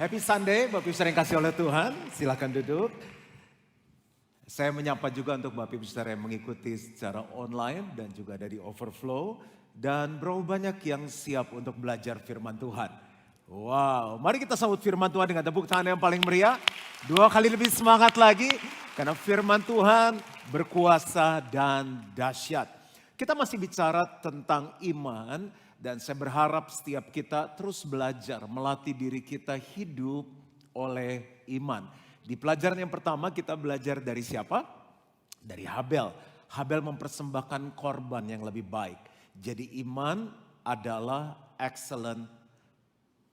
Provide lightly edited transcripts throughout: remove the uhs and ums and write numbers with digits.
Happy Sunday, Bapak Ibu Saudara yang kasih oleh Tuhan. Silakan duduk. Saya menyapa juga untuk Bapak Ibu Saudara yang mengikuti secara online dan juga dari Overflow. Dan berapa banyak yang siap untuk belajar firman Tuhan. Wow, mari kita sambut firman Tuhan dengan tepuk tangan yang paling meriah. 2 kali lebih semangat lagi. Karena firman Tuhan berkuasa dan dahsyat. Kita masih bicara tentang iman. Dan saya berharap setiap kita terus belajar melatih diri kita hidup oleh iman. Di pelajaran yang pertama kita belajar dari siapa? Dari Habel. Habel mempersembahkan korban yang lebih baik. Jadi iman adalah excellent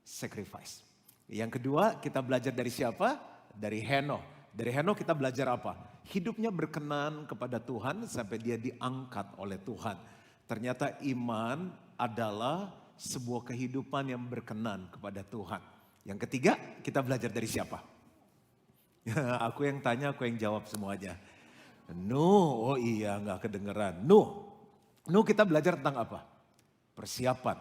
sacrifice. Yang kedua kita belajar dari siapa? Dari Henokh. Dari Henokh kita belajar apa? Hidupnya berkenan kepada Tuhan sampai dia diangkat oleh Tuhan. Ternyata iman adalah sebuah kehidupan yang berkenan kepada Tuhan. Yang ketiga, kita belajar dari siapa? Aku yang tanya, aku yang jawab semuanya. Nuh, oh iya gak kedengeran. Nuh kita belajar tentang apa? Persiapan.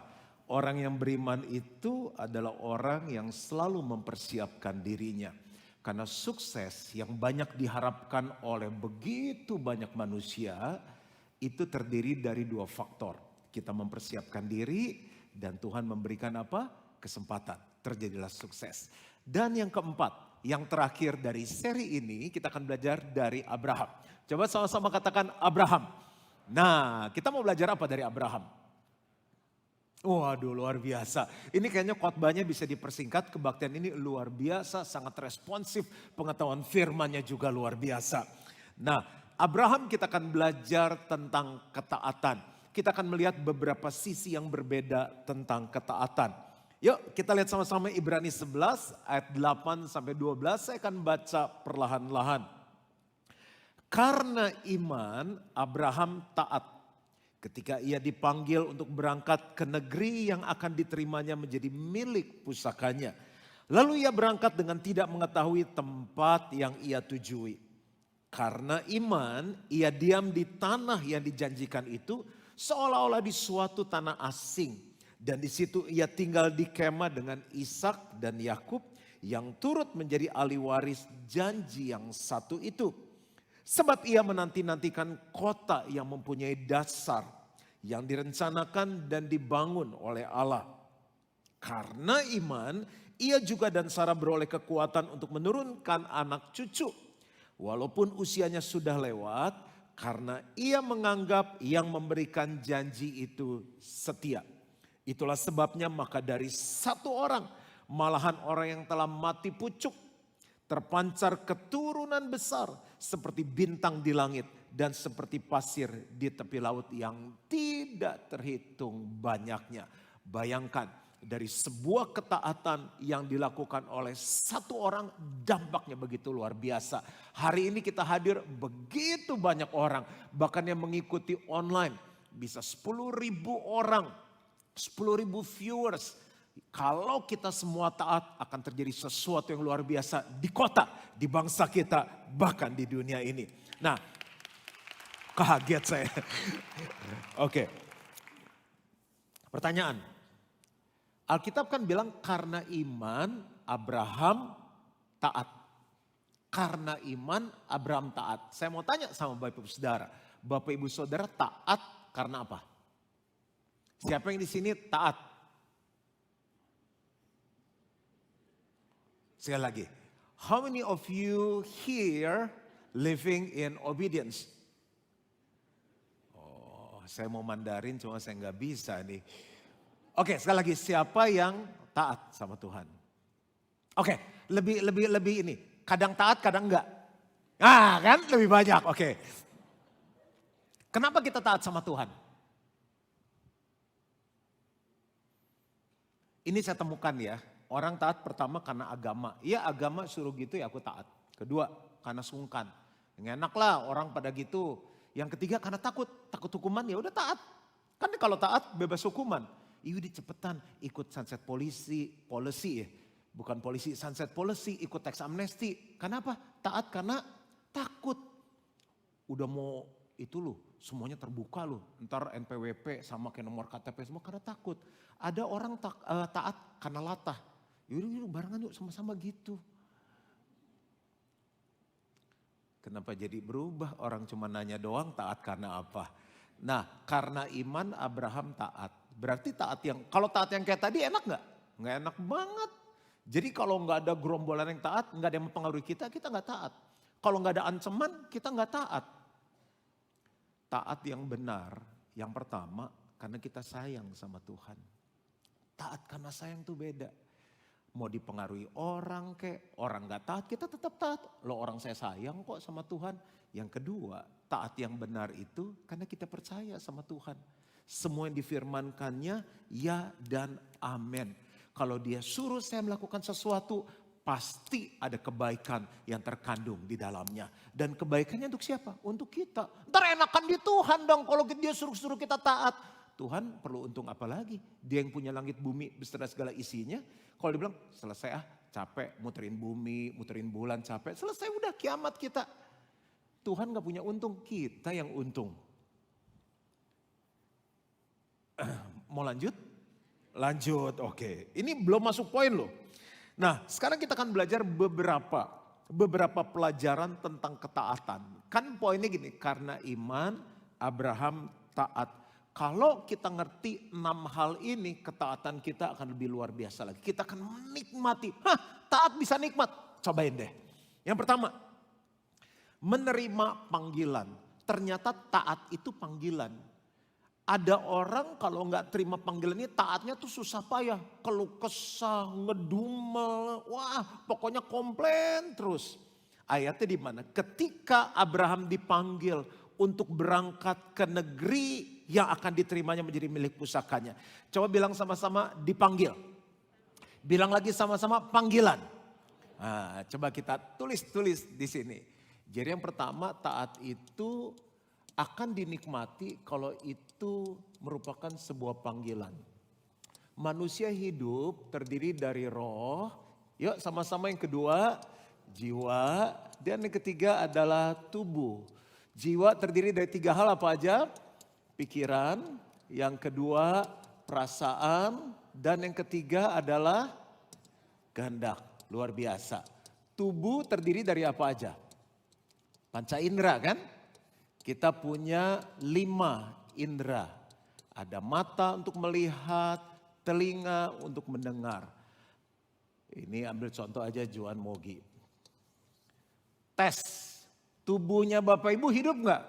Orang yang beriman itu adalah orang yang selalu mempersiapkan dirinya. Karena sukses yang banyak diharapkan oleh begitu banyak manusia, itu terdiri dari 2 faktor. Kita mempersiapkan diri dan Tuhan memberikan apa? Kesempatan. Terjadilah sukses. Dan yang keempat, yang terakhir dari seri ini kita akan belajar dari Abraham. Coba sama-sama katakan Abraham. Nah, kita mau belajar apa dari Abraham? Waduh, luar biasa. Ini kayaknya khotbahnya bisa dipersingkat. Kebaktian ini luar biasa, sangat responsif. Pengetahuan firman-Nya juga luar biasa. Nah, Abraham kita akan belajar tentang ketaatan. Kita akan melihat beberapa sisi yang berbeda tentang ketaatan. Yuk kita lihat sama-sama Ibrani 11 ayat 8 sampai 12. Saya akan baca perlahan-lahan. Karena iman Abraham taat ketika ia dipanggil untuk berangkat ke negeri yang akan diterimanya menjadi milik pusakanya. Lalu ia berangkat dengan tidak mengetahui tempat yang ia tujui. Karena iman ia diam di tanah yang dijanjikan itu, seolah-olah di suatu tanah asing. Dan di situ ia tinggal di kemah dengan Ishak dan Yakub yang turut menjadi ahli waris janji yang satu itu. Sebab ia menanti-nantikan kota yang mempunyai dasar yang direncanakan dan dibangun oleh Allah. Karena iman ia juga dan Sarah beroleh kekuatan untuk menurunkan anak cucu. Walaupun usianya sudah lewat, karena ia menganggap yang memberikan janji itu setia. Itulah sebabnya maka dari satu orang, malahan orang yang telah mati pucuk, terpancar keturunan besar seperti bintang di langit dan seperti pasir di tepi laut yang tidak terhitung banyaknya. Bayangkan dari sebuah ketaatan yang dilakukan oleh satu orang dampaknya begitu luar biasa. Hari ini kita hadir begitu banyak orang, bahkan yang mengikuti online bisa 10.000 orang, 10.000 viewers. Kalau kita semua taat akan terjadi sesuatu yang luar biasa di kota, di bangsa kita, bahkan di dunia ini. Nah, kaget saya. Oke. Pertanyaan. Alkitab kan bilang karena iman Abraham taat. Karena iman Abraham taat. Saya mau tanya sama Bapak Ibu Saudara. Bapak Ibu Saudara taat karena apa? Siapa yang di sini taat? Sekali lagi. How many of you here living in obedience? Oh, saya mau Mandarin cuma saya nggak bisa nih. Oke, sekali lagi siapa yang taat sama Tuhan? Oke, lebih ini. Kadang taat, kadang enggak. Nah, kan lebih banyak. Oke. Kenapa kita taat sama Tuhan? Ini saya temukan ya. Orang taat pertama karena agama. Iya agama suruh gitu ya aku taat. Kedua, karena sungkan. Yang enak lah orang pada gitu. Yang ketiga karena takut hukuman ya udah taat. Kan kalau taat bebas hukuman. Yaudah cepetan ikut sunset policy ya. Bukan polisi, sunset policy, ikut tax amnesty. Kenapa? Taat karena takut. Udah mau itu loh, semuanya terbuka loh. Ntar NPWP sama kayak nomor KTP semua karena takut. Ada orang taat karena latah. Yuk barengan yuk sama-sama gitu. Kenapa jadi berubah? Orang cuma nanya doang taat karena apa? Nah karena iman Abraham taat. Berarti taat kalau taat yang kayak tadi enak gak? Nggak enak banget. Jadi kalau nggak ada gerombolan yang taat, nggak ada yang mempengaruhi kita nggak taat. Kalau nggak ada ancaman, kita nggak taat. Taat yang benar, yang pertama karena kita sayang sama Tuhan. Taat karena sayang tuh beda. Mau dipengaruhi orang orang nggak taat, kita tetap taat. Loh orang saya sayang kok sama Tuhan. Yang kedua, taat yang benar itu karena kita percaya sama Tuhan. Semua yang difirmankannya ya dan amin. Kalau dia suruh saya melakukan sesuatu, pasti ada kebaikan yang terkandung di dalamnya. Dan kebaikannya untuk siapa? Untuk kita. Ntar enakan di Tuhan dong kalau dia suruh kita taat. Tuhan perlu untung apa lagi? Dia yang punya langit bumi beserta segala isinya. Kalau dia bilang selesai capek muterin bumi, muterin bulan capek. Selesai udah kiamat kita. Tuhan gak punya untung, kita yang untung. Mau lanjut? Lanjut, oke. Ini belum masuk poin loh. Nah sekarang kita akan belajar beberapa pelajaran tentang ketaatan. Kan poinnya gini, karena iman Abraham taat. Kalau kita ngerti 6 hal ini, ketaatan kita akan lebih luar biasa lagi. Kita akan menikmati. Taat bisa nikmat. Cobain deh. Yang pertama, menerima panggilan. Ternyata taat itu panggilan. Ada orang kalau nggak terima panggilan ini taatnya tuh susah payah. Keluh kesah, ngedumel, wah pokoknya komplain terus. Ayatnya di mana? Ketika Abraham dipanggil untuk berangkat ke negeri yang akan diterimanya menjadi milik pusakanya. Coba bilang sama-sama dipanggil. Bilang lagi sama-sama panggilan. Nah, coba kita tulis di sini. Jadi yang pertama taat itu akan dinikmati kalau itu merupakan sebuah panggilan. Manusia hidup terdiri dari roh. Yuk sama-sama yang kedua jiwa. Dan yang ketiga adalah tubuh. Jiwa terdiri dari 3 hal apa aja? Pikiran, yang kedua perasaan, dan yang ketiga adalah kehendak. Luar biasa. Tubuh terdiri dari apa aja? Panca indera kan? Kita punya 5 indera. Ada mata untuk melihat, telinga untuk mendengar. Ini ambil contoh aja Juan Mogi. Tes, tubuhnya Bapak Ibu hidup nggak?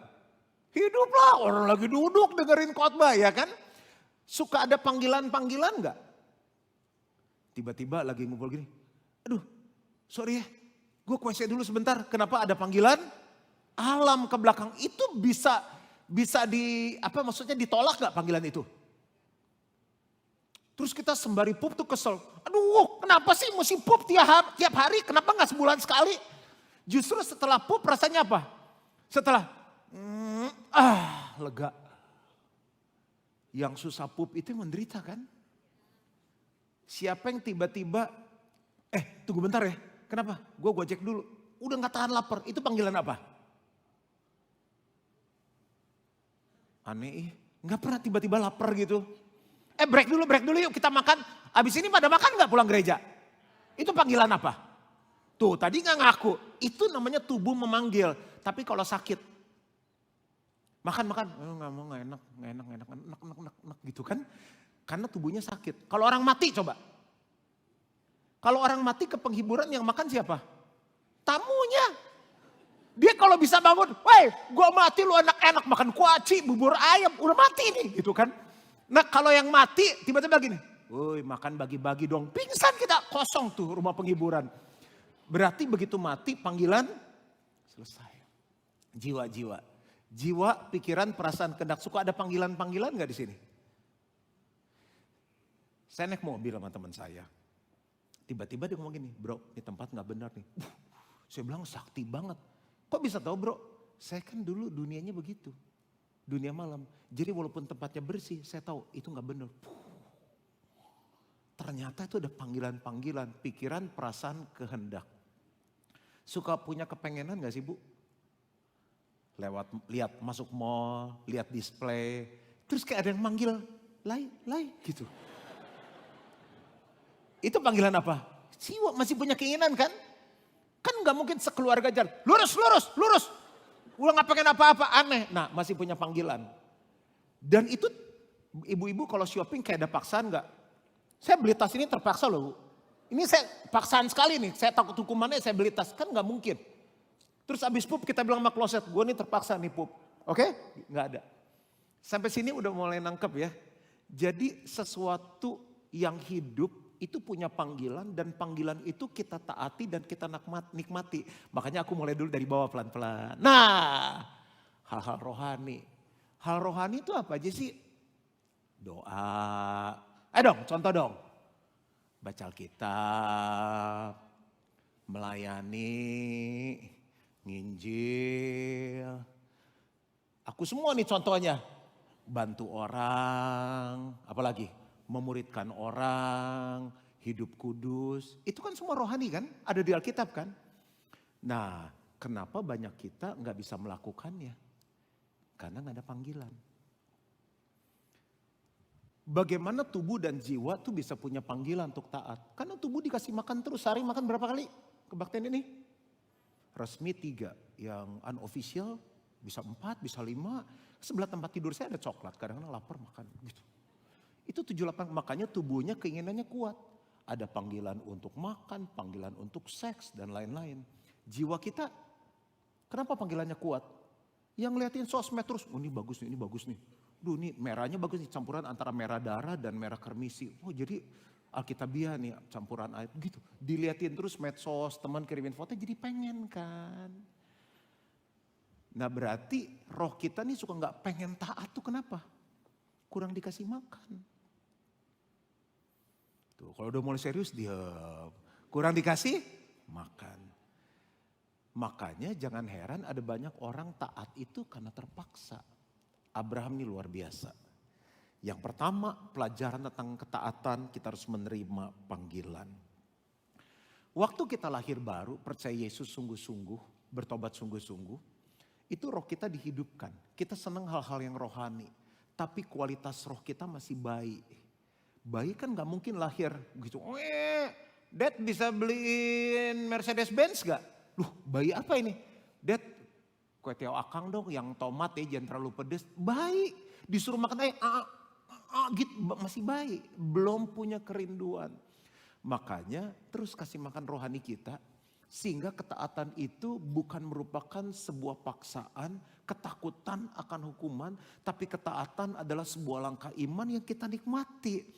Hidup lah, orang lagi duduk dengerin khotbah ya kan. Suka ada panggilan-panggilan nggak? Tiba-tiba lagi ngumpul gini. Aduh sorry ya, gue ke WC dulu sebentar. Kenapa ada panggilan? Alam ke belakang itu bisa ditolak nggak panggilan itu? Terus kita sembari pup tuh kesel. Aduh kenapa sih mesti pup tiap hari? Kenapa nggak sebulan sekali? Justru setelah pup rasanya apa? Setelah lega. Yang susah pup itu menderita kan? Siapa yang tiba-tiba, tunggu bentar ya. Kenapa? Gue gojek dulu. Udah gak tahan lapar. Itu panggilan apa? Aneh gak pernah tiba-tiba lapar gitu. Break dulu yuk kita makan. Abis ini pada makan gak pulang gereja? Itu panggilan apa? Tuh tadi gak ngaku. Itu namanya tubuh memanggil. Tapi kalau sakit. Makan, nggak mau, nggak enak gitu kan. Karena tubuhnya sakit. Kalau orang mati coba. Kalau orang mati ke penghiburan yang makan siapa? Tamunya. Dia kalau bisa bangun, woi gue mati lu enak-enak makan kuaci, bubur ayam, udah mati nih gitu kan. Nah kalau yang mati tiba-tiba gini, woi makan bagi-bagi dong, pingsan kita, kosong tuh rumah penghiburan. Berarti begitu mati panggilan selesai. Jiwa, pikiran, perasaan, kehendak. Suka ada panggilan-panggilan gak di sini? Saya naik mobil sama teman saya. Tiba-tiba dia ngomong gini, bro ini tempat gak benar nih. Saya bilang sakti banget. Kok bisa tahu bro? Saya kan dulu dunianya begitu. Dunia malam. Jadi walaupun tempatnya bersih, saya tahu itu gak benar. Ternyata itu ada panggilan-panggilan. Pikiran, perasaan, kehendak. Suka punya kepengenan gak sih bu? Lihat masuk mall, lihat display. Terus kayak ada yang manggil, lai gitu. Itu panggilan apa? Jiwa masih punya keinginan kan? Kan nggak mungkin sekeluarga jalan, lurus, lurus, lurus. Udah nggak pengen apa-apa, aneh. Nah masih punya panggilan. Dan itu ibu-ibu kalau shopping kayak ada paksaan nggak? Saya beli tas ini terpaksa loh Bu. Ini saya paksaan sekali nih, saya takut hukumannya saya beli tas. Kan nggak mungkin. Terus abis pup kita bilang sama kloset, gue nih terpaksa nih pup. Oke? Nggak ada. Sampai sini udah mulai nangkep ya. Jadi sesuatu yang hidup itu punya panggilan dan panggilan itu kita taati dan kita nikmati. Makanya aku mulai dulu dari bawah pelan-pelan. Nah, hal-hal rohani. Hal rohani itu apa aja sih? Doa. Dong, contoh dong. Baca Alkitab, melayani, nginjil. Aku semua nih contohnya. Bantu orang, apalagi? Memuridkan orang, hidup kudus. Itu kan semua rohani kan? Ada di Alkitab kan? Nah, kenapa banyak kita nggak bisa melakukannya? Karena nggak ada panggilan. Bagaimana tubuh dan jiwa tuh bisa punya panggilan untuk taat? Karena tubuh dikasih makan terus, sehari makan berapa kali kebaktian ini? Resmi 3, yang unofficial bisa 4, bisa 5. Sebelah tempat tidur saya ada coklat, kadang-kadang lapar makan gitu. Itu 7-8, makanya tubuhnya keinginannya kuat. Ada panggilan untuk makan, panggilan untuk seks dan lain-lain. Jiwa kita, kenapa panggilannya kuat? Yang ngeliatin sosmed terus, oh ini bagus nih, ini bagus nih. Duh ini merahnya bagus nih, campuran antara merah darah dan merah kermisi. Oh jadi Alkitabiah nih campuran air gitu. Diliatin terus medsos, teman kirimin foto jadi pengen kan. Nah berarti roh kita nih suka gak pengen taat tuh kenapa? Kurang dikasih makan. Tuh, kalau udah mulai serius diam. Kurang dikasih makan. Makanya jangan heran ada banyak orang taat itu karena terpaksa. Abraham ini luar biasa. Yang pertama pelajaran tentang ketaatan kita harus menerima panggilan. Waktu kita lahir baru percaya Yesus sungguh-sungguh, bertobat sungguh-sungguh. Itu roh kita dihidupkan. Kita senang hal-hal yang rohani. Tapi kualitas roh kita masih bayi. Bayi kan gak mungkin lahir gitu. Dad bisa beliin Mercedes Benz gak? Loh bayi apa ini? Dad kue tiaw akang dong yang tomat ya jangan terlalu pedes. Bayi disuruh makan gitu masih bayi. Belum punya kerinduan. Makanya terus kasih makan rohani kita. Sehingga ketaatan itu bukan merupakan sebuah paksaan, ketakutan akan hukuman. Tapi ketaatan adalah sebuah langkah iman yang kita nikmati.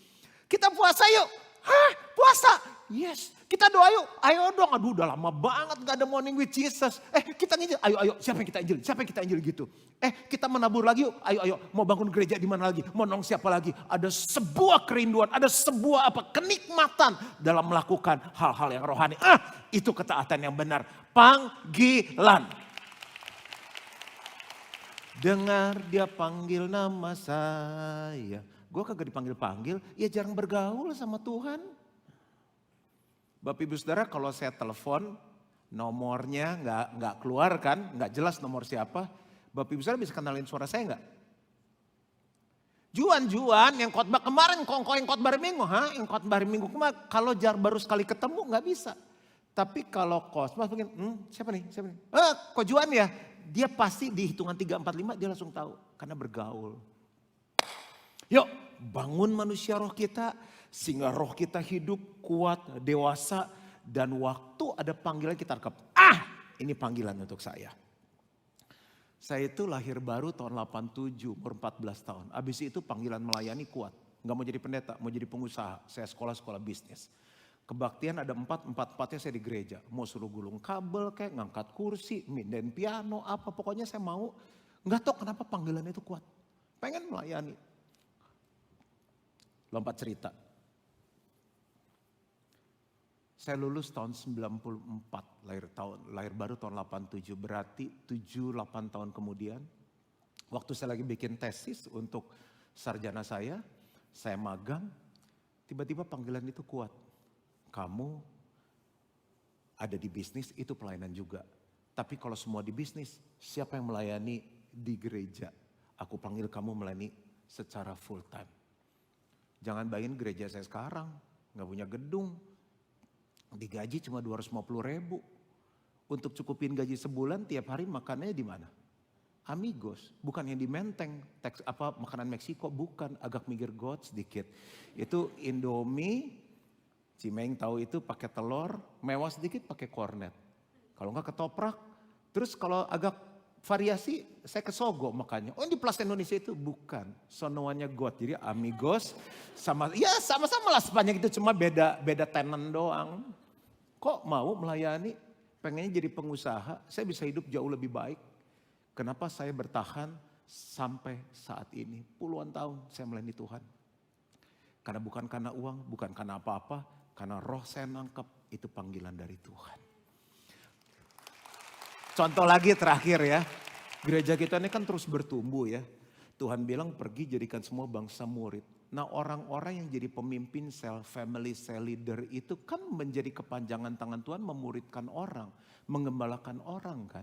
Kita puasa yuk. Hah puasa? Yes. Kita doa yuk. Ayo dong. Aduh udah lama banget gak ada morning with Jesus. Kita injil. Ayo. Siapa yang kita injil? Siapa yang kita injil gitu. Kita menabur lagi yuk. Ayo. Mau bangun gereja di mana lagi? Mau nong siapa lagi? Ada sebuah kerinduan. Ada sebuah kenikmatan dalam melakukan hal-hal yang rohani. Itu ketaatan yang benar. Panggilan. Dengar dia panggil nama saya. Gue kagak dipanggil-panggil, ya jarang bergaul sama Tuhan. Bapak Ibu Saudara kalau saya telepon nomornya nggak keluar kan, nggak jelas nomor siapa. Bapak Ibu Saudara bisa kenalin suara saya nggak? Juan yang khotbah kemarin, yang khotbah minggu, yang khotbah minggu kemarin. Kalau baru sekali ketemu nggak bisa. Tapi kalau Kosmas mungkin, siapa nih? Kok Juan ya? Dia pasti di hitungan 3, 4, 5 dia langsung tahu karena bergaul. Yuk bangun manusia roh kita sehingga roh kita hidup, kuat, dewasa. Dan waktu ada panggilan kita rekap. Ini panggilan untuk saya. Saya itu lahir baru tahun 87, umur 14 tahun. Abis itu panggilan melayani kuat. Gak mau jadi pendeta, mau jadi pengusaha. Saya sekolah bisnis. Kebaktian ada 4-4-4-nya saya di gereja. Mau suruh gulung kabel kayak ngangkat kursi, minden piano, apa. Pokoknya saya mau. Gak tahu kenapa panggilan itu kuat. Pengen melayani. Lompat cerita. Saya lulus tahun 94, lahir baru tahun 87, berarti 7-8 tahun kemudian. Waktu saya lagi bikin tesis untuk sarjana saya magang, tiba-tiba panggilan itu kuat. Kamu ada di bisnis, itu pelayanan juga. Tapi kalau semua di bisnis, siapa yang melayani di gereja? Aku panggil kamu melayani secara full time. Jangan bayangin gereja saya sekarang. nggak punya gedung. Digaji cuma 250.000. Untuk cukupin gaji sebulan tiap hari makannya di mana? Amigos, bukan yang di Menteng, makanan Meksiko, bukan, agak minggir got sedikit. Itu Indomie, Cimeng tahu itu pakai telur, mewah sedikit pakai kornet. Kalau enggak ketoprak, terus kalau agak variasi saya ke Sogo makanya. Oh, di Plaza Indonesia itu bukan, sonoannya got. Jadi Amigos sama-sama lah sepanjang itu, cuma beda tenan doang. Kok mau melayani? Pengennya jadi pengusaha, saya bisa hidup jauh lebih baik. Kenapa saya bertahan sampai saat ini? Puluhan tahun saya melayani Tuhan. Karena bukan karena uang, bukan karena apa-apa. Karena roh saya nangkep, itu panggilan dari Tuhan. Contoh lagi terakhir ya. Gereja kita ini kan terus bertumbuh ya. Tuhan bilang pergi jadikan semua bangsa murid. Nah, orang-orang yang jadi pemimpin sel, family cell leader itu kan menjadi kepanjangan tangan Tuhan memuridkan orang, mengembalakan orang kan.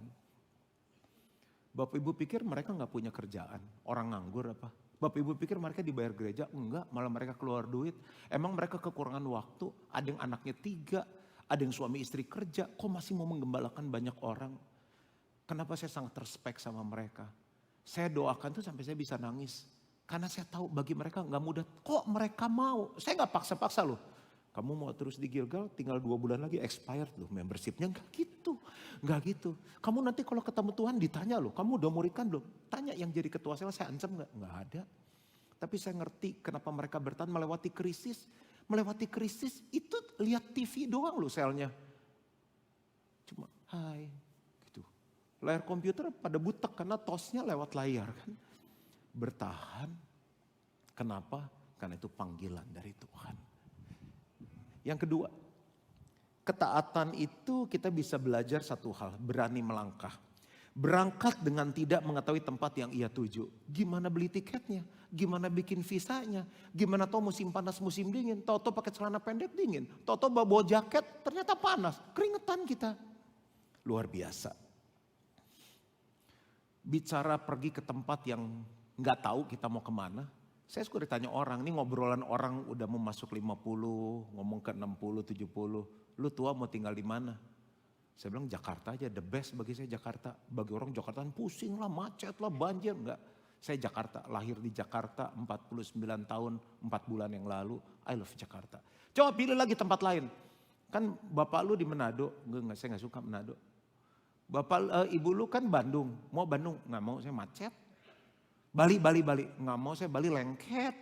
Bapak Ibu pikir mereka gak punya kerjaan, orang nganggur apa? Bapak Ibu pikir mereka dibayar gereja? Enggak, malah mereka keluar duit. Emang mereka kekurangan waktu, ada yang anaknya 3, ada yang suami istri kerja, kok masih mau menggembalakan banyak orang? Kenapa saya sangat respect sama mereka? Saya doakan tuh sampai saya bisa nangis. Karena saya tahu bagi mereka gak mudah. Kok mereka mau? Saya gak paksa-paksa loh. Kamu mau terus di Gilgal tinggal 2 bulan lagi expired loh membershipnya. Gak gitu. Gak gitu. Kamu nanti kalau ketemu Tuhan ditanya loh. Kamu udah muridkan belum? Tanya yang jadi ketua sel saya ancam gak? Gak ada. Tapi saya ngerti kenapa mereka bertahan melewati krisis. Melewati krisis itu lihat TV doang loh selnya. Cuma hai gitu. Layar komputer pada butek karena tosnya lewat layar kan. Bertahan. Kenapa? Karena itu panggilan dari Tuhan. Yang kedua, ketaatan itu kita bisa belajar satu hal, berani melangkah. Berangkat dengan tidak mengetahui tempat yang ia tuju. Gimana beli tiketnya? Gimana bikin visanya? Gimana tahu musim panas, musim dingin? Tahu-tahu pakai celana pendek dingin? Tahu-tahu bawa jaket ternyata panas. Keringetan kita. Luar biasa. Bicara pergi ke tempat yang nggak tahu kita mau kemana. Saya suka ditanya orang, ini ngobrolan orang udah mau masuk 50, ngomong ke 60, 70. Lu tua mau tinggal di mana? Saya bilang Jakarta aja, the best bagi saya Jakarta. Bagi orang Jakarta pusing lah, macet lah, banjir. Enggak, saya Jakarta, lahir di Jakarta 49 tahun, 4 bulan yang lalu. I love Jakarta. Coba pilih lagi tempat lain. Kan bapak lu di Manado, enggak saya gak suka Manado. Bapak ibu lu kan Bandung, mau Bandung? Nggak mau, saya macet. Bali, nggak mau saya Bali lengket.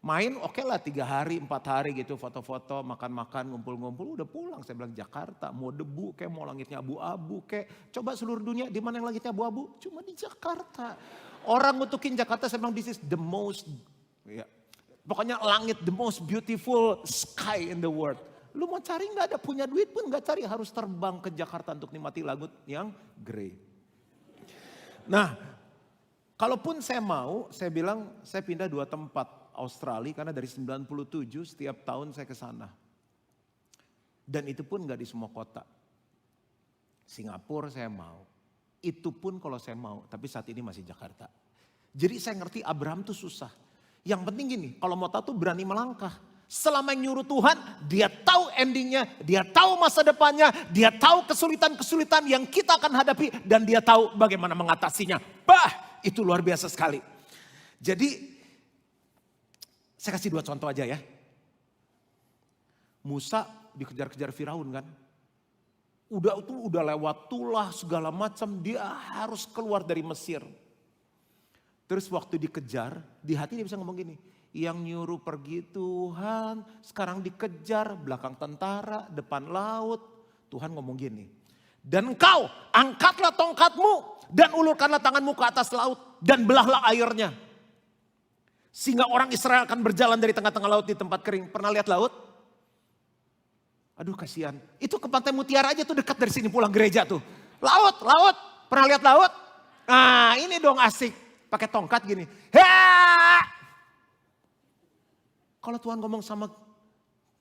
Main oke lah 3 hari, 4 hari gitu foto-foto, makan-makan, ngumpul-ngumpul udah pulang. Saya bilang Jakarta, mau debu kayak mau langitnya abu-abu kayak. Coba seluruh dunia di mana yang langitnya abu-abu? Cuma di Jakarta. Orang ngutukin Jakarta saya bilang this is the most, ya, pokoknya langit the most beautiful sky in the world. Lu mau cari nggak ada, punya duit pun nggak cari, harus terbang ke Jakarta untuk nikmati langit yang grey. Nah, kalaupun saya mau, saya bilang saya pindah 2 tempat Australia karena dari 97 setiap tahun saya ke sana. Dan itu pun nggak di semua kota. Singapura saya mau. Itu pun kalau saya mau, tapi saat ini masih Jakarta. Jadi saya ngerti Abraham tuh susah. Yang penting gini, kalau mau tahu tuh berani melangkah. Selama yang nyuruh Tuhan, dia tahu endingnya, dia tahu masa depannya, dia tahu kesulitan-kesulitan yang kita akan hadapi, dan dia tahu bagaimana mengatasinya. Itu luar biasa sekali. Jadi, saya kasih 2 contoh aja ya. Musa dikejar-kejar Firaun kan. Udah lewat tulah segala macam, dia harus keluar dari Mesir. Terus waktu dikejar, di hati dia bisa ngomong gini, yang nyuruh pergi Tuhan, sekarang dikejar, belakang tentara, depan laut. Tuhan ngomong gini, dan engkau angkatlah tongkatmu dan ulurkanlah tanganmu ke atas laut dan belahlah airnya. Sehingga orang Israel akan berjalan dari tengah-tengah laut di tempat kering. Pernah lihat laut? Aduh kasihan, itu ke Pantai Mutiara aja tuh dekat dari sini pulang gereja tuh. Laut, pernah lihat laut? Nah ini dong asik, pakai tongkat gini. Kalau Tuhan ngomong sama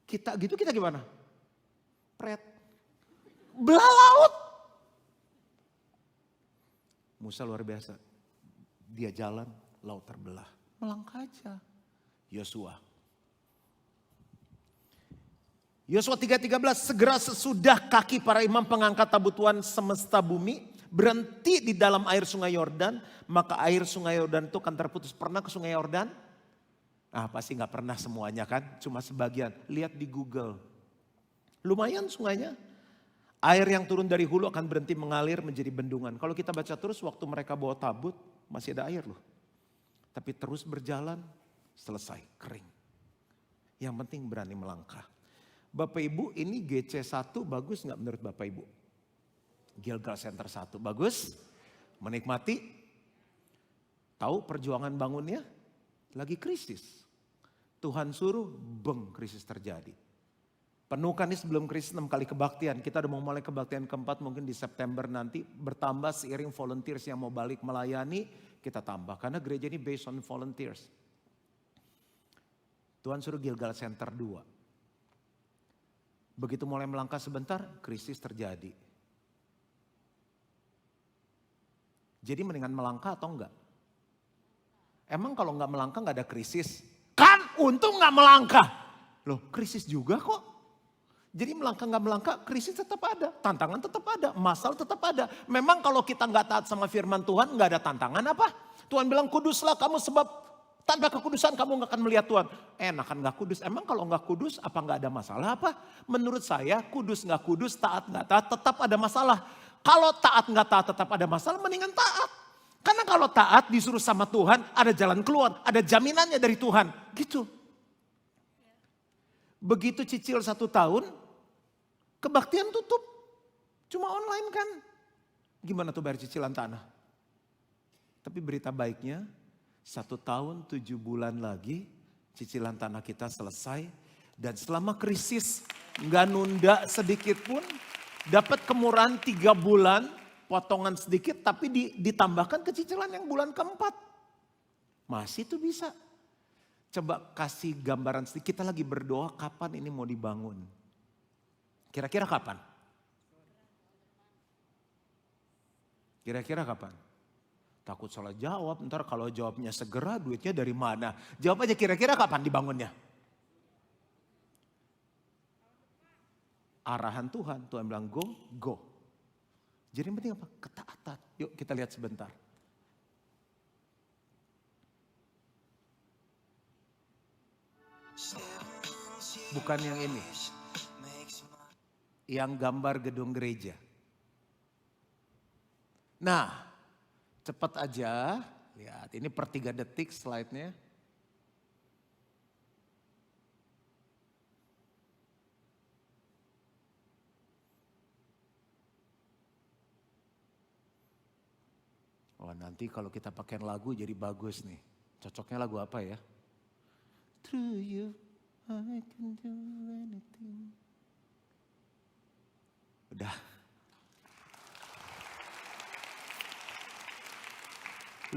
kita gitu, kita gimana? Pret. Belah laut. Musa luar biasa. Dia jalan, laut terbelah. Melangkah aja. Yosua. Yosua 3:13, segera sesudah kaki para imam pengangkat tabut Tuhan semesta bumi berhenti di dalam air sungai Yordan, maka air sungai Yordan itu akan terputus. Pernah ke sungai Yordan? Ah, pasti nggak pernah semuanya kan, cuma sebagian. Lihat di Google. Lumayan sungainya. Air yang turun dari hulu akan berhenti mengalir menjadi bendungan. Kalau kita baca terus waktu mereka bawa tabut, masih ada air loh. Tapi terus berjalan, selesai, kering. Yang penting berani melangkah. Bapak Ibu, ini GC1 bagus nggak menurut Bapak Ibu? Gilgal Center 1 bagus? Menikmati? Tahu perjuangan bangunnya? Lagi krisis. Tuhan suruh, krisis terjadi. Penuhkan ini sebelum krisis 6 kali kebaktian. Kita udah mau mulai kebaktian keempat mungkin di September nanti. Bertambah seiring volunteers yang mau balik melayani, kita tambah. Karena gereja ini based on volunteers. Tuhan suruh Gilgal Center 2. Begitu mulai melangkah sebentar, krisis terjadi. Jadi mendingan melangkah atau enggak? Emang kalau enggak melangkah enggak ada krisis? Kan untung enggak melangkah. Loh, krisis juga kok. Jadi melangkah enggak melangkah, krisis tetap ada. Tantangan tetap ada, masalah tetap ada. Memang kalau kita enggak taat sama firman Tuhan, enggak ada tantangan apa? Tuhan bilang kuduslah kamu sebab tanpa kekudusan kamu gak akan melihat Tuhan. Enakan gak kudus. Emang kalau gak kudus apa gak ada masalah apa? Menurut saya kudus gak kudus, taat gak taat tetap ada masalah. Kalau taat gak taat tetap ada masalah, mendingan taat. Karena kalau taat disuruh sama Tuhan ada jalan keluar. Ada jaminannya dari Tuhan. Gitu. Begitu cicil 1 tahun, kebaktian tutup. Cuma online kan. Gimana tuh bayar cicilan tanah? Tapi berita baiknya, 1 tahun 7 bulan lagi cicilan tanah kita selesai. Dan selama krisis nggak nunda sedikit pun. Dapat kemurahan 3 bulan potongan sedikit tapi ditambahkan ke cicilan yang bulan keempat. Masih tuh bisa. Coba kasih gambaran sedikit, kita lagi berdoa kapan ini mau dibangun. Kira-kira kapan? Kira-kira kapan? Takut salah jawab, ntar kalau jawabnya segera duitnya dari mana? Jawab aja kira-kira kapan dibangunnya? Arahan Tuhan, Tuhan bilang go, go. Jadi yang penting apa? Ketaatan. Yuk kita lihat sebentar. Bukan yang ini. Yang gambar gedung gereja. Nah, cepat aja, lihat ini per 3 detik slide-nya. Oh nanti kalau kita pakai lagu jadi bagus nih. Cocoknya lagu apa ya? Through you I can do anything. Udah.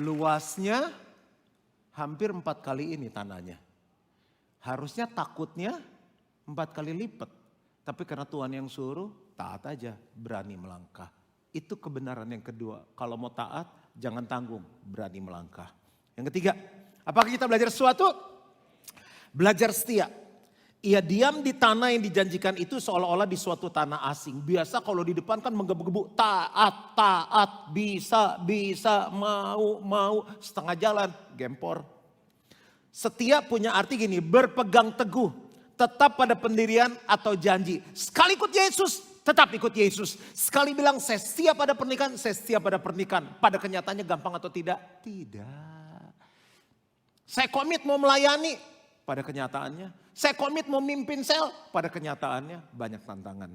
Luasnya hampir 4 kali ini tanahnya. Harusnya takutnya 4 kali lipat. Tapi karena Tuhan yang suruh, taat aja, berani melangkah. Itu kebenaran yang kedua. Kalau mau taat, jangan tanggung, berani melangkah. Yang ketiga, apakah kita belajar sesuatu? Belajar setia. Ia diam di tanah yang dijanjikan itu seolah-olah di suatu tanah asing. Biasa kalau di depan kan menggebu-gebu, taat, taat, bisa, mau, setengah jalan, gempor. Setia punya arti gini, berpegang teguh, tetap pada pendirian atau janji. Sekali ikut Yesus, tetap ikut Yesus. Sekali bilang saya setia pada pernikahan, saya setia pada pernikahan. Pada kenyataannya gampang atau tidak? Tidak. Saya komit mau melayani. Pada kenyataannya, saya komit mau mimpin sel. Pada kenyataannya banyak tantangan.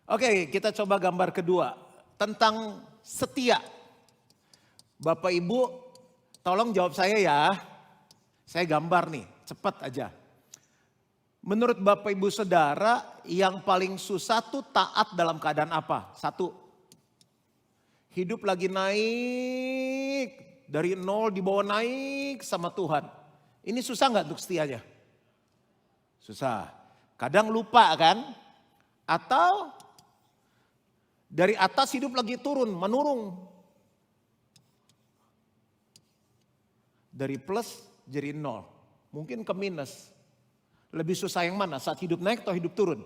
Oke, kita coba gambar kedua. Tentang setia. Bapak Ibu, tolong jawab saya ya. Saya gambar nih, cepat aja. Menurut Bapak Ibu Saudara, yang paling susah tuh taat dalam keadaan apa? 1. Hidup lagi naik. Dari 0 dibawa naik sama Tuhan. Ini susah nggak untuk setianya? Susah. Kadang lupa kan? Atau dari atas hidup lagi turun, menurun. Dari plus jadi 0. Mungkin ke minus. Lebih susah yang mana? Saat hidup naik atau hidup turun?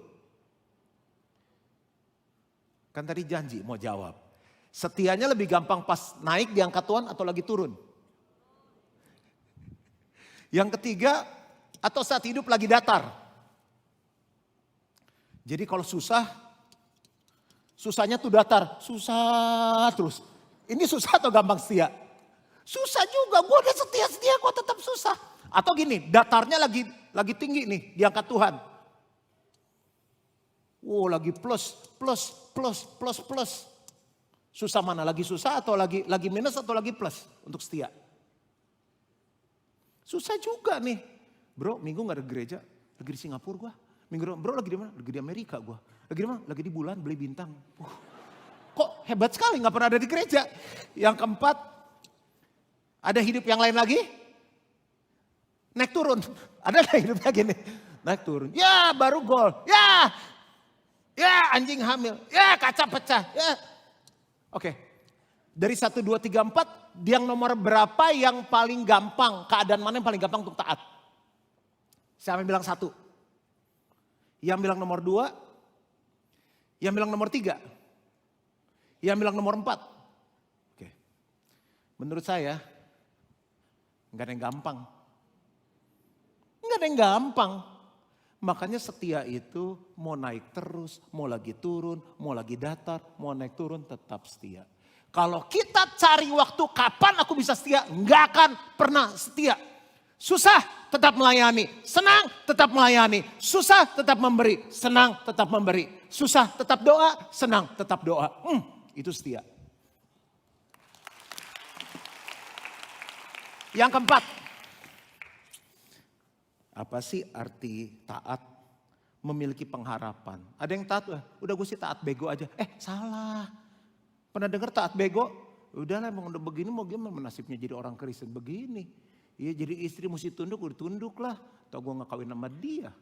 Kan tadi janji mau jawab. Setianya lebih gampang pas naik diangkat Tuhan atau lagi turun? Yang ketiga, atau saat hidup lagi datar. Jadi kalau susah, susahnya tuh datar. Susah terus. Ini susah atau gampang setia? Susah juga, gue udah setia-setia kok tetap susah. Atau gini, datarnya lagi tinggi nih, diangkat Tuhan. Wow, lagi plus. Susah mana? Lagi susah atau lagi minus atau lagi plus untuk setia? Susah juga nih. Bro, minggu gak ada gereja, lagi di Singapura gue. Minggu bro lagi di mana? Lagi di Amerika gue. Lagi di mana? Lagi di bulan beli bintang. Kok hebat sekali gak pernah ada di gereja. Yang keempat, ada hidup yang lain lagi? Naik turun. Ada gak hidupnya gini? Naik turun. Ya baru gol. Ya anjing hamil. Ya kaca pecah. Ya. Oke. Dari 1, 2, 3, 4. Yang nomor berapa yang paling gampang? Keadaan mana yang paling gampang untuk taat? Siapa yang bilang 1? Yang bilang nomor 2? Yang bilang nomor 3? Yang bilang nomor 4? Oke. Menurut saya, gak ada yang gampang. Gak ada yang gampang. Makanya setia itu mau naik terus, mau lagi turun, mau lagi datar, mau naik turun tetap setia. Kalau kita cari waktu kapan aku bisa setia, gak akan pernah setia. Susah tetap melayani, senang tetap melayani, susah tetap memberi, senang tetap memberi. Susah tetap doa, senang tetap doa. Itu setia. Yang keempat, apa sih arti taat? Memiliki pengharapan. Ada yang taat, udah gue sih taat bego aja. Salah. Pernah dengar taat bego? Udahlah emang udah begini mau gimana nasibnya jadi orang Kristen begini. Iya jadi istri mesti tunduk, udah tunduk lah. Atau gue gak kawin sama dia.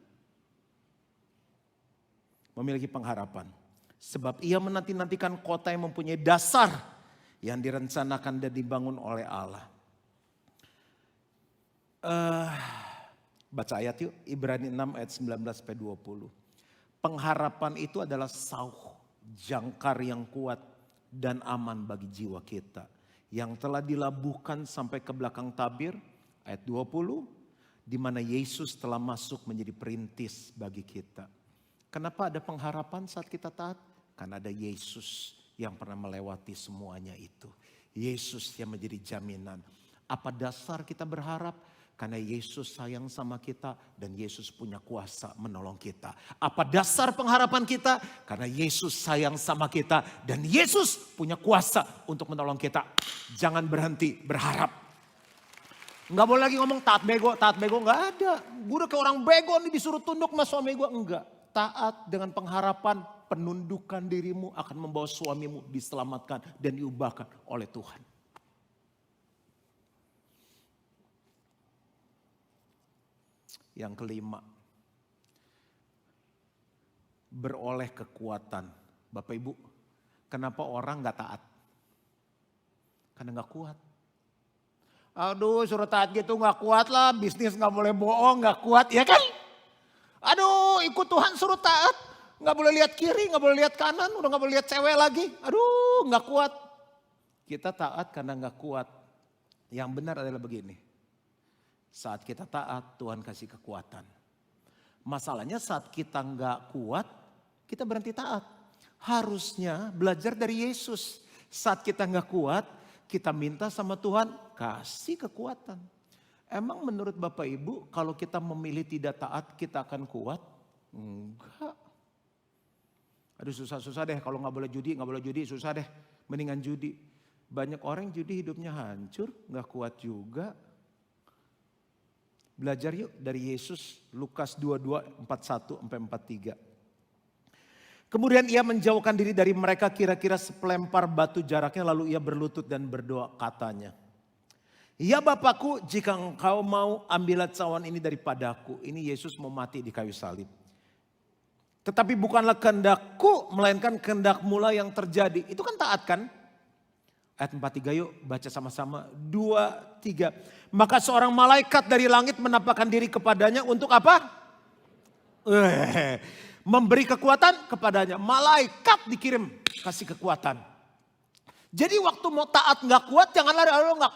Memiliki pengharapan. Sebab ia menanti-nantikan kota yang mempunyai dasar. Yang direncanakan dan dibangun oleh Allah. Baca ayat yuk, Ibrani 6 ayat 19-20. Pengharapan itu adalah sauh, jangkar yang kuat dan aman bagi jiwa kita. Yang telah dilabuhkan sampai ke belakang tabir, ayat 20. Di mana Yesus telah masuk menjadi perintis bagi kita. Kenapa ada pengharapan saat kita taat? Karena ada Yesus yang pernah melewati semuanya itu. Yesus yang menjadi jaminan. Apa dasar kita berharap? Karena Yesus sayang sama kita dan Yesus punya kuasa menolong kita. Apa dasar pengharapan kita? Karena Yesus sayang sama kita dan Yesus punya kuasa untuk menolong kita. Jangan berhenti berharap. Enggak boleh lagi ngomong taat bego enggak ada. Gue udah kayak orang bego nih disuruh tunduk sama suami gue. Enggak. Taat dengan pengharapan penundukan dirimu akan membawa suamimu diselamatkan dan diubahkan oleh Tuhan. Yang kelima, beroleh kekuatan. Bapak Ibu, kenapa orang gak taat? Karena gak kuat. Aduh suruh taat gitu gak kuat lah, bisnis gak boleh bohong, gak kuat ya kan? Aduh ikut Tuhan suruh taat, gak boleh lihat kiri, gak boleh lihat kanan, udah gak boleh lihat cewek lagi. Aduh gak kuat. Kita taat karena gak kuat. Yang benar adalah begini. Saat kita taat, Tuhan kasih kekuatan. Masalahnya saat kita nggak kuat, kita berhenti taat. Harusnya belajar dari Yesus. Saat kita nggak kuat, kita minta sama Tuhan, kasih kekuatan. Emang menurut Bapak Ibu, kalau kita memilih tidak taat, kita akan kuat? Enggak. Aduh susah-susah deh, kalau nggak boleh judi, susah deh. Mendingan judi. Banyak orang judi hidupnya hancur, nggak kuat juga. Belajar yuk dari Yesus, Lukas 22, 41-43. Kemudian ia menjauhkan diri dari mereka kira-kira sepelempar batu jaraknya, lalu ia berlutut dan berdoa katanya. Ya Bapakku, jika engkau mau ambillah cawan ini daripadaku. Ini Yesus mau mati di kayu salib. Tetapi bukanlah kehendakku, melainkan kehendak-Mu lah yang terjadi. Itu kan taat kan? Ayat 43 yuk baca sama-sama. 2, 3. Maka seorang malaikat dari langit menampakkan diri kepadanya untuk apa? Memberi kekuatan kepadanya. Malaikat dikirim kasih kekuatan. Jadi waktu mau taat gak kuat, jangan lari. Gak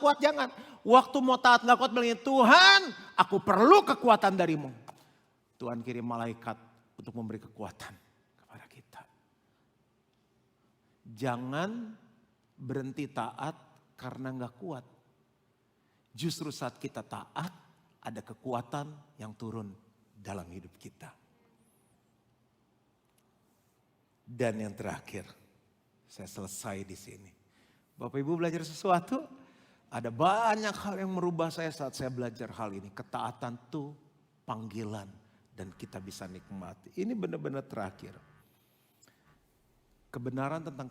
kuat, jangan. Waktu mau taat gak kuat, bilang, Tuhan aku perlu kekuatan darimu. Tuhan kirim malaikat untuk memberi kekuatan kepada kita. Jangan berhenti taat karena gak kuat. Justru saat kita taat, ada kekuatan yang turun dalam hidup kita. Dan yang terakhir, saya selesai di sini. Bapak Ibu belajar sesuatu? Ada banyak hal yang merubah saya saat saya belajar hal ini. Ketaatan itu panggilan dan kita bisa nikmati. Ini benar-benar terakhir. Kebenaran tentang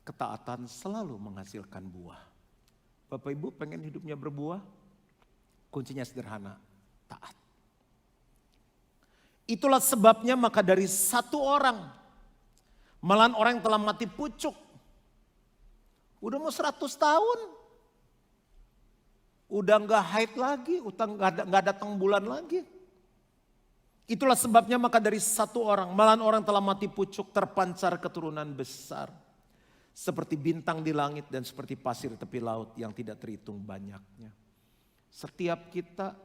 ketaatan selalu menghasilkan buah. Bapak Ibu pengen hidupnya berbuah? Kuncinya sederhana, taat. Itulah sebabnya maka dari satu orang, malahan orang yang telah mati pucuk, udah mau 100 tahun, udah gak haid lagi, udah gak datang bulan lagi. Itulah sebabnya maka dari satu orang, malahan orang telah mati pucuk, terpancar keturunan besar. Seperti bintang di langit dan seperti pasir tepi laut yang tidak terhitung banyaknya. Setiap kita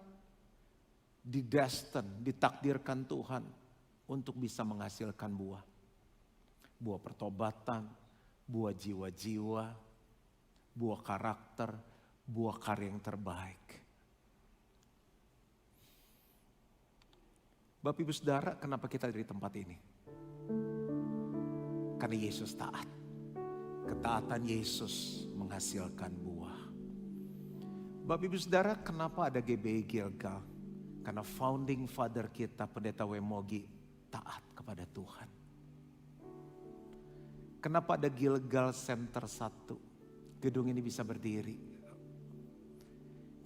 ditakdirkan Tuhan untuk bisa menghasilkan buah. Buah pertobatan, buah jiwa-jiwa, buah karakter, buah karya yang terbaik. Bapak Ibu Saudara, kenapa kita ada di tempat ini? Karena Yesus taat. Ketaatan Yesus menghasilkan buah. Bapak Ibu Saudara, kenapa ada GBI Gilgal? Karena founding father kita, Pendeta Wemogi, taat kepada Tuhan. Kenapa ada Gilgal Center 1? Gedung ini bisa berdiri.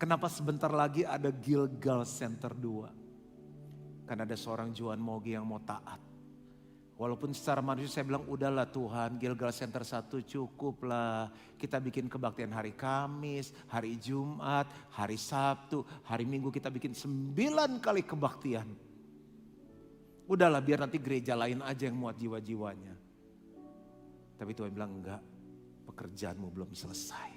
Kenapa sebentar lagi ada Gilgal Center 2? Karena ada seorang Juan Mogi yang mau taat. Walaupun secara manusia saya bilang, udahlah Tuhan, Gilgal Center 1 cukup lah. Kita bikin kebaktian hari Kamis, hari Jumat, hari Sabtu, hari Minggu kita bikin 9 kali kebaktian. Udahlah biar nanti gereja lain aja yang muat jiwa-jiwanya. Tapi Tuhan bilang enggak, pekerjaanmu belum selesai.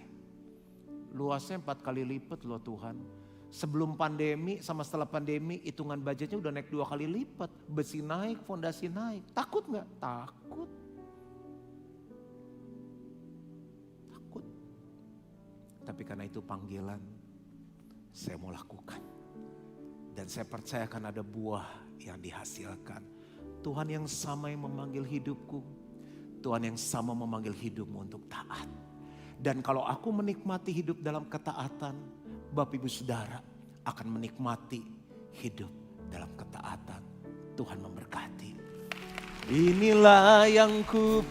Luasnya 4 kali lipat loh Tuhan. Sebelum pandemi sama setelah pandemi hitungan budgetnya udah naik 2 kali lipat. Besi naik, fondasi naik. Takut gak? Takut. Takut. Tapi karena itu panggilan, saya mau lakukan. Dan saya percaya akan ada buah yang dihasilkan. Tuhan yang sama yang memanggil hidupku. Tuhan yang sama memanggil hidupmu untuk taat. Dan kalau aku menikmati hidup dalam ketaatan, Bapak Ibu Saudara akan menikmati hidup dalam ketaatan. Tuhan memberkati. Inilah yang ku